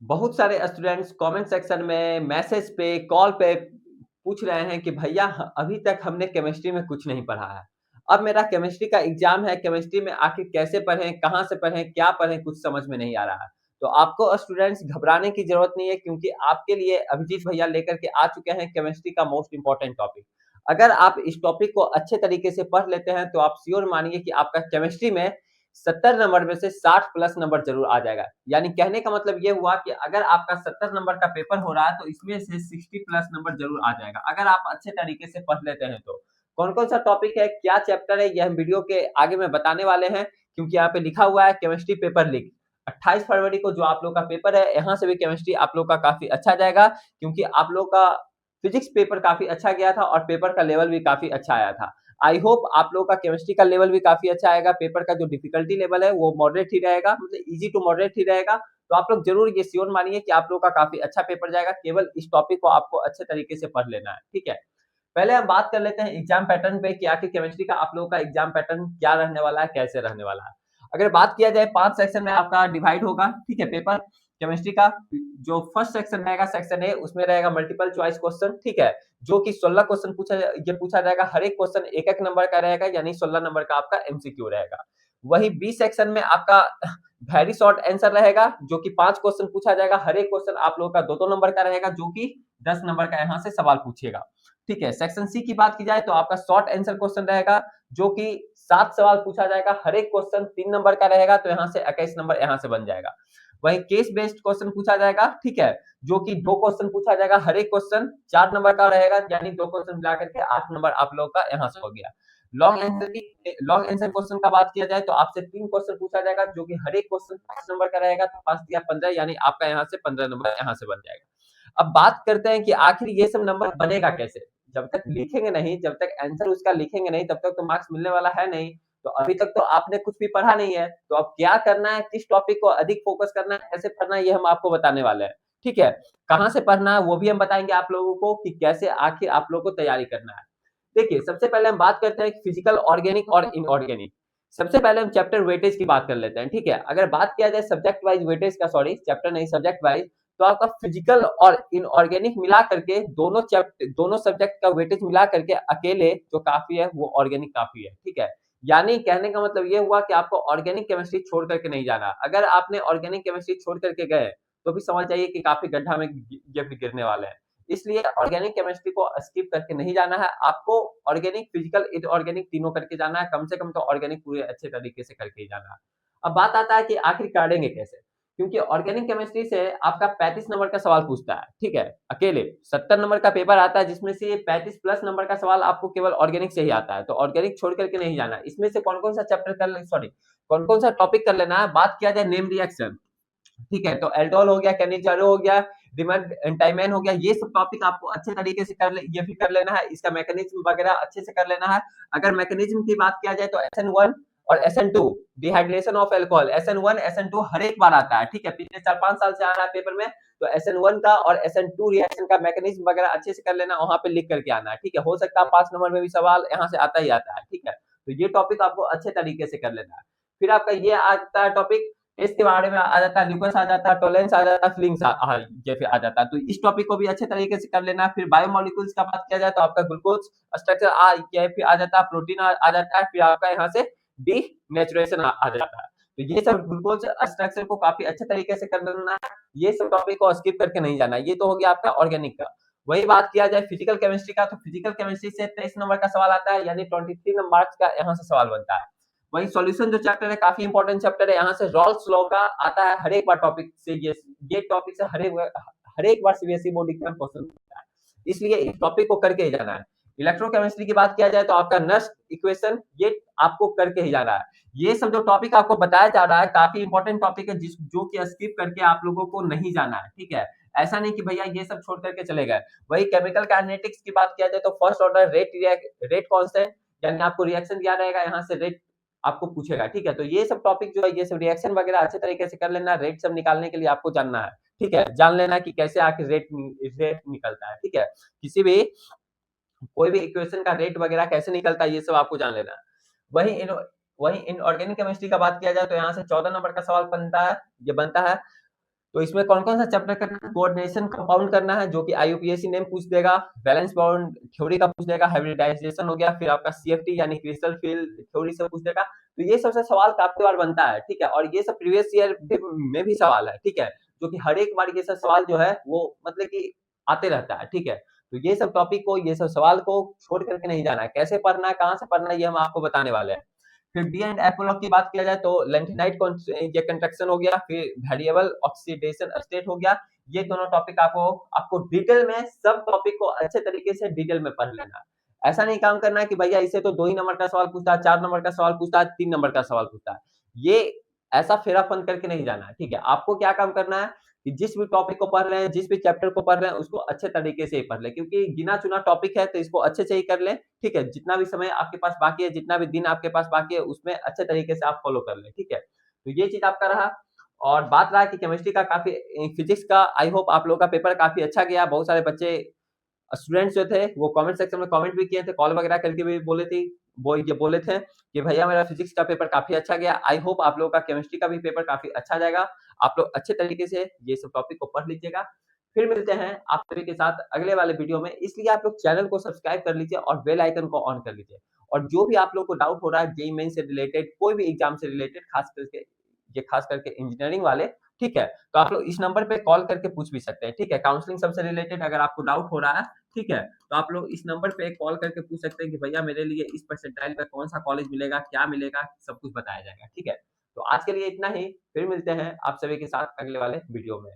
बहुत सारे students comment section में, मैसेज पे, कॉल पे पूछ रहे हैं कि भैया अभी तक हमने केमिस्ट्री में कुछ नहीं पढ़ा है। अब मेरा केमिस्ट्री का एग्ज़ाम है, केमिस्ट्री में आखिर कैसे पढ़ें, कहाँ से पढ़ें, क्या पढ़ें, कुछ समझ में नहीं आ रहा है। तो आपको स्टूडेंट्स घबराने की ज़रूरत नहीं है क्योंकि आपके लिए अभिजीत भैया लेकर के आ चुके हैं केमिस्ट्री का मोस्ट इम्पोर्टेंट टॉपिक। अगर आप इस टॉपिक को अच्छे तरीके से पढ़ लेते हैं तो आप श्योर मानिए कि आपका केमिस्ट्री में 70 नंबर में से 60 प्लस नंबर ज़रूर आ जाएगा। यानी कहने का मतलब ये हुआ कि अगर आपका 70 नंबर का पेपर हो रहा है तो इसमें से 60 प्लस नंबर ज़रूर आ जाएगा, अगर आप अच्छे तरीके से पढ़ लेते हैं तो। कौन-कौन सा टॉपिक है, क्या चैप्टर है, ये हम वीडियो के आगे में बताने वाले हैं क्योंकि यहाँ पे लिखा हुआ है केमिस्ट्री पेपर लीक। 28 फरवरी को जो आप लोग का पेपर है, यहाँ से भी केमिस्ट्री आप लोग का काफ़ी अच्छा जाएगा क्योंकि आप लोग का फिजिक्स पेपर काफ़ी अच्छा गया था और पेपर का लेवल भी काफ़ी अच्छा आया था। आई होप आप लोगों का केमिस्ट्री का लेवल भी काफ़ी अच्छा आएगा, पेपर का जो डिफिकल्टी लेवल है वो मॉडरेट ही रहेगा, मतलब ईज़ी टू मॉडरेट ही रहेगा। तो आप लोग ज़रूर ये श्योर मानिए कि आप लोग का काफ़ी अच्छा पेपर जाएगा, केवल इस टॉपिक को आपको अच्छे तरीके से पढ़ लेना है, ठीक है? पहले हम बात कर लेते हैं एग्ज़ाम पैटर्न पे कि आखिर केमिस्ट्री का आप लोगों का एग्ज़ाम पैटर्न क्या रहने वाला है, कैसे रहने वाला है। अगर बात किया जाए 5 सेक्शन में आपका डिवाइड होगा, ठीक है, पेपर केमिस्ट्री का। जो फर्स्ट सेक्शन रहेगा सेक्शन ए उसमें रहेगा मल्टीपल चॉइस क्वेश्चन, ठीक है, जो कि 16 क्वेश्चन पूछा जाएगा, हर एक क्वेश्चन 1-1 नंबर का रहेगा यानी 16 नंबर का आपका एमसीक्यू रहेगा। वहीं बी सेक्शन में आपका वेरी शॉर्ट आंसर रहेगा जो कि 5 क्वेश्चन पूछा जाएगा, हर एक क्वेश्चन आप लोगों का 2-2 नंबर का रहेगा जो कि 10 नंबर का यहाँ से सवाल पूछेगा। ठीक है, सेक्शन सी की बात की जाए तो आपका शॉर्ट आंसर क्वेश्चन रहेगा जो कि 7 सवाल पूछा जाएगा, हर एक क्वेश्चन 3 नंबर का रहेगा तो यहाँ से 21 नंबर यहाँ से बन जाएगा। वहीं केस बेस्ड क्वेश्चन पूछा जाएगा, ठीक है, जो कि 2 क्वेश्चन पूछा जाएगा, हर एक क्वेश्चन 4 नंबर का रहेगा यानी 2 क्वेश्चन मिला करके 8 नंबर आप लोग का यहाँ से हो गया। लॉन्ग आंसर क्वेश्चन का बात किया जाए तो आपसे 3 क्वेश्चन पूछा जाएगा जो कि हर एक क्वेश्चन 5 नंबर का रहेगा, तो 5 या 15 यानी आपका यहाँ से 15 नंबर यहाँ से बन जाएगा। अब बात करते हैं कि आखिर ये सब नंबर बनेगा कैसे? जब तक लिखेंगे नहीं, जब तक आंसर उसका लिखेंगे नहीं, तब तक तो मार्क्स मिलने वाला है नहीं। तो अभी तक तो आपने कुछ भी पढ़ा नहीं है, तो अब क्या करना है, किस टॉपिक को अधिक फोकस करना है, कैसे पढ़ना है, ये हम आपको बताने वाले हैं, ठीक है? कहाँ से पढ़ना है, वो भी हम बताएँगे आप लोगों को कि कैसे आखिर आप लोगों को तैयारी करना है। देखिए, सबसे पहले हम बात करते हैं फिजिकल, ऑर्गेनिक और इनऑर्गेनिक। सबसे पहले हम चैप्टर वेटेज की बात कर लेते हैं, ठीक है? अगर बात किया जाए सब्जेक्ट वाइज़ वेटेज का, सॉरी चैप्टर नहीं सब्जेक्ट वाइज़, तो आपका फिजिकल और इनऑर्गेनिक मिला करके दोनों सब्जेक्ट का वेटेज मिला करके अकेले जो काफ़ी है वो ऑर्गेनिक काफ़ी है, ठीक है? यानी कहने का मतलब ये हुआ कि आपको ऑर्गेनिक केमिस्ट्री छोड़ कर के नहीं जाना। अगर आपने ऑर्गेनिक केमिस्ट्री छोड़ कर के गए, तो भी समझ जाइए कि काफ़ी गड्ढा में ये भी गिरने वाले हैं। इसलिए ऑर्गेनिक केमिस्ट्री को स्किप करके नहीं जाना है, आपको ऑर्गेनिक, फिजिकल, इनऑर्गेनिक तीनों करके जाना है, कम से कम तो ऑर्गेनिक पूरे अच्छे तरीके से करके ही जाना है। अब बात आता है कि आखिर करेंगे कैसे? क्योंकि ऑर्गेनिक केमिस्ट्री से आपका 35 नंबर का सवाल पूछता है, ठीक है? अकेले 70 नंबर का पेपर आता है जिसमें से 35 प्लस नंबर का सवाल आपको केवल ऑर्गेनिक से ही आता है, तो ऑर्गेनिक छोड़ कर के नहीं जाना। इसमें से कौन-कौन सा चैप्टर कर ले सॉरी कौन-कौन सा टॉपिक कर लेना है, बात किया जाए नेम रिएक्शन, ठीक है, तो एल्डोल हो गया, केनिचारो हो गया, टाइमैन हो गया, ये सब टॉपिक आपको अच्छे तरीके से ये भी कर लेना है, इसका मैकेनिज्म वगैरह अच्छे से कर लेना है। अगर मैकेनिज्म की बात किया जाए तो SN1 और SN2 dehydration of alcohol, SN1 SN2 हर एक बार आता है, ठीक है, पिछले 4-5 साल से आ रहा है पेपर में, तो SN1 का और SN2 रिएक्शन का मैकेनिज्म वगैरह अच्छे से कर लेना, वहां पे लिख करके आना है, ठीक है, हो सकता है 5 नंबर में भी सवाल यहाँ से आता ही आता है, ठीक है, तो ये टॉपिक आपको अच्छे तरीके से कर लेना है। फिर आपका ये आता है टॉपिक, इसके बारे में आ जाता है, ल्यूकोस आ जाता है, टोलेंस आ जाता है, फ्लिंग्स ये फिर आ जाता है, तो इस टॉपिक को भी अच्छे तरीके से कर लेना। फिर बायोमोलिक्यूल्स का बात किया जाए तो आपका ग्लूकोज स्ट्रक्चर ये फिर आ जाता है, प्रोटीन आ जाता है, फिर आपका यहाँ से डीनेचुरेशन आ जाता है, तो ये सब ग्लूकोज स्ट्रक्चर को काफी अच्छे तरीके से कर लेना है। ये सब टॉपिक को स्किप करके नहीं जाना, ये तो हो गया आपका ऑर्गेनिक का। वही बात किया जाए फिजिकल केमिस्ट्री का, तो फिजिकल केमिस्ट्री से 23 नंबर का सवाल आता है, यानी 23 मार्क्स का यहाँ से सवाल बनता है। वही सॉल्यूशन जो चैप्टर है काफी इंपॉर्टेंट चैप्टर है, यहाँ से रॉल्स लॉ का आता है हर एक बार टॉपिक से, ये टॉपिक से हर एक बार सीबीएसई बोर्ड एग्जाम क्वेश्चन होता है, इसलिए इस टॉपिक को करके ही जाना है। इलेक्ट्रोकेमिस्ट्री की बात किया जाए तो आपका नस्ट इक्वेशन ये आपको करके ही जाना है। ये सब जो टॉपिक आपको बताया जा रहा है काफी इंपॉर्टेंट टॉपिक है जो कि स्किप करके आप लोगों को नहीं जाना है, ठीक है? ऐसा नहीं कि भैया ये सब छोड़ करके चले गए। वही केमिकल काइनेटिक्स की बात किया जाए तो फर्स्ट ऑर्डर रेट कांस्टेंट, यानी आपको रिएक्शन दिया रहेगा, यहाँ से रेट आपको पूछेगा, ठीक है? तो ये सब टॉपिक जो है, ये सब रिएक्शन वगैरह अच्छे तरीके से कर लेना, रेट सब निकालने के लिए आपको जानना है, ठीक है? जान लेना कि कैसे आखिर रेट निकलता है, ठीक है? किसी भी कोई भी इक्वेशन का रेट वगैरह कैसे निकलता है, ये सब आपको जान लेना है। वही इनऑर्गेनिक केमिस्ट्री का बात किया जाए तो यहाँ से 14 नंबर का सवाल बनता है, ये बनता है। तो इसमें कौन-कौन सा चैप्टर करना है? कोऑर्डिनेशन कंपाउंड करना है, जो कि आईयूपीएसी नेम पूछ देगा, वैलेंस बॉन्ड थ्योरी का पूछ देगा, हाइब्रिडाइजेशन हो गया, फिर आपका सीएफटी यानी क्रिस्टल फील्ड थ्योरी से पूछ देगा। तो ये सबसे सवाल काफ़ी बार बनता है, ठीक है? और ये सब प्रीवियस ईयर में भी सवाल है, ठीक है? जो कि हर एक बार ये सब सवाल जो है वो मतलब कि आते रहता है, ठीक है? तो ये सब टॉपिक को, ये सब सवाल को छोड़ कर के नहीं जाना है। कैसे पढ़ना है, कहाँ से पढ़ना है, ये हम आपको बताने वाले हैं। फिर डी एंड एपोलॉग की बात किया जाए तो लैंथेनाइट ये कंस्ट्रक्शन हो गया, फिर वेरिएबल ऑक्सीडेशन स्टेट हो गया। ये दोनों टॉपिक आपको आपको डिटेल में सब टॉपिक को अच्छे तरीके से डिटेल में पढ़ लेना है। ऐसा नहीं काम करना है कि भैया इससे तो 2 ही नंबर का सवाल पूछता है, 4 नंबर का सवाल पूछता है, 3 नंबर का सवाल पूछता है। ये ऐसा फेरा-फन करके नहीं जाना है, ठीक है? आपको क्या काम करना है कि जिस भी टॉपिक को पढ़ रहे हैं, जिस भी चैप्टर को पढ़ रहे हैं, उसको अच्छे तरीके से ही पढ़ लें, क्योंकि गिना-चुना टॉपिक है तो इसको अच्छे से ही कर लें, ठीक है? जितना भी समय आपके पास बाकी है, जितना भी दिन आपके पास बाकी है, उसमें अच्छे तरीके से आप फ़ॉलो कर लें, ठीक है? तो ये चीज़ आपका रहा। और बात रहा कि केमिस्ट्री का काफ़ी फिज़िक्स का आई होप आप लोगों का पेपर काफ़ी अच्छा गया। बहुत सारे बच्चे स्टूडेंट्स जो थे वो कमेंट सेक्शन में कमेंट भी किए थे, कॉल वगैरह करके भी बोले थे कि भैया मेरा फिज़िक्स का पेपर काफ़ी अच्छा गया। आई होप आप लोगों का केमिस्ट्री का भी पेपर काफ़ी अच्छा जाएगा। आप लोग अच्छे तरीके से ये सब टॉपिक को पढ़ लीजिएगा। फिर मिलते हैं आप सभी के साथ अगले वाले वीडियो में, इसलिए आप लोग चैनल को सब्सक्राइब कर लीजिए और बेल आइकन को ऑन कर लीजिए। और जो भी आप लोग को डाउट हो रहा है जेईई मेन से रिलेटेड, कोई भी एग्ज़ाम से रिलेटेड, खास करके इंजीनियरिंग वाले, ठीक है? तो आप लोग इस नंबर पे कॉल करके पूछ भी सकते हैं, ठीक है? काउंसलिंग सबसे रिलेटेड अगर आपको डाउट हो रहा है, ठीक है? तो आप लोग इस नंबर पे कॉल करके पूछ सकते हैं कि भैया मेरे लिए इस परसेंटाइल का कौन-सा कॉलेज मिलेगा, क्या मिलेगा, सब कुछ बताया जाएगा, ठीक है? तो आज के लिए इतना ही, फिर मिलते हैं आप सभी के साथ अगले वाले वीडियो में।